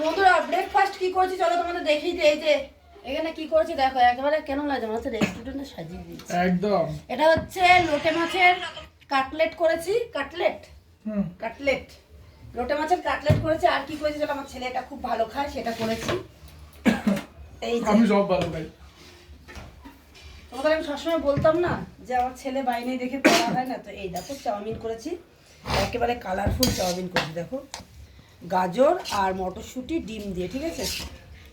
বন্ধুরা ব্রেকফাস্ট কি করেছি চলো তোমাদের দেখিয়ে দিই। এই যে এখানে কি করেছি দেখো, একেবারে কেন লাগে মনে হচ্ছে রেস্টুরেন্টে সাজিয়ে দিয়েছি একদম। এটা হচ্ছে লোটে মাছের কাটলেট করেছি। কাটলেট লোটে মাছের কাটলেট করেছি। আর কি করেছি যেটা আমার ছেলে এটা খুব ভালো খায় সেটা করেছি। এই যে আমি সব ভালো খাই। তোমাদের আমি সবসময় বলতাম না যে আমার ছেলে বাইরে দেখে পড়া হয় না, তো এই দেখো চাউমিন করেছি, একেবারে কালারফুল চাউমিন করেছি দেখো, গাজর আর মটরশুঁটি ডিম দিয়ে, ঠিক আছে।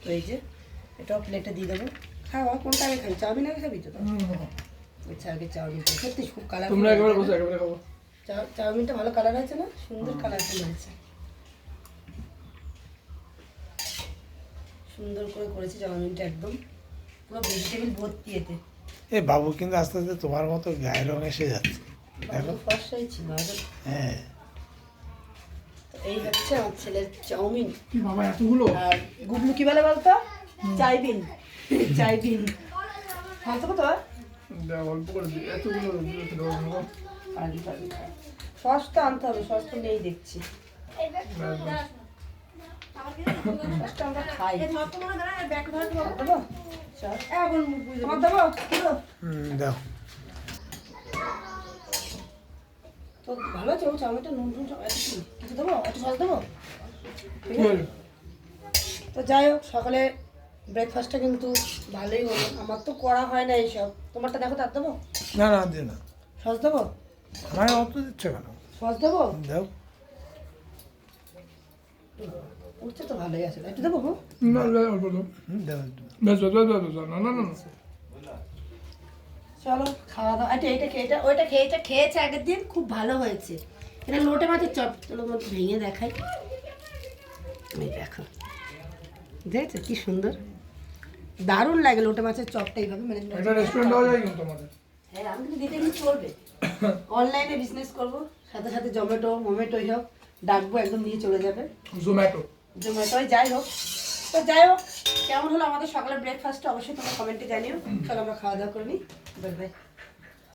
তো এই যে এটাও প্লেটে দিয়ে দেবো। খাওয়া কোনটা আগে খাবি, চাউমিন আগে খাবি তো? আচ্ছা আগে চাউমিন, সত্যি খুব কালার, তোমরা একেবারে বসে একেবারে খাবো। চাউমিনটা ভালো কালার হয়েছে না, সুন্দর কালারফুল হয়েছে, সুন্দর করে করেছি চাউমিনটা, একদম পুরো ভেজিটেবল ভর্তি এতে। এ বাবু কিন্তু আস্তে আস্তে তোমার মতো গায়ের রং এসে যাচ্ছে। দেখো ফর্সাই ছিল আগে। হ্যাঁ, তো এই হচ্ছে আমার ছেলের চাউমিন। কি বাবা এতগুলো? আর গুবলু কি বলে বলতো? চাইবিন। চাইবিন খাওয়া তো অল্প করে দিই, এতগুলো দেবো। সস তো আনতে হবে, সস তো নেই দেখছি। সসটা আমরা খাই। দেবো? চল। তোমার দেবো? দাও। তো ভালো আছে ও চাউমিনটা, নুন টুন সব একটু কিছু দেবো, একটু সস দেবো? ঠিক কি আছে? হলো? তো যাই হোক সকালে ব্রেকফাস্টটা কিন্তু ভালোই হলো। আমার তো করা হয় না এইসব। তোমারটা দেখো, তার দেবো? না না দিও না, সস দেবো? আমার অত দিচ্ছে কেন? সস দেবো? দাও। উঠছে তো ভালোই আছে, একটু দেবো? না, অল্প দাও। দাও। বেশ, না না না। চলো খাওয়া দাওয়া। এটা এটা খেয়ে ওইটা খেয়েছে আগের দিন, খুব ভালো হয়েছে। এটা লোটে মাছের চপ, চলো তোমাকে ভেঙে দেখাই। এই দেখো, দেখছো কি সুন্দর, দারুণ লাগে লোটে মাছের চপটা এইভাবে মানে। এটা রেস্টুরেন্ট হওয়া যায় কিন্তু আমাদের। হ্যাঁ আমি কিন্তু দিতে কিন্তু চলবে, অনলাইনে বিজনেস করবো, সাথে সাথে জোম্যাটো মোমেটোই হোক ডাকবো, একদম নিয়ে চলে যাবে। জোম্যাটো। জোম্যাটোই যাই হোক। তো যাই হোক কেমন হলো আমাদের সকালের ব্রেকফাস্টটা অবশ্যই তোমরা কমেন্টে জানিও। চলো আমরা খাওয়া দাওয়া করে নিই। Bye bye.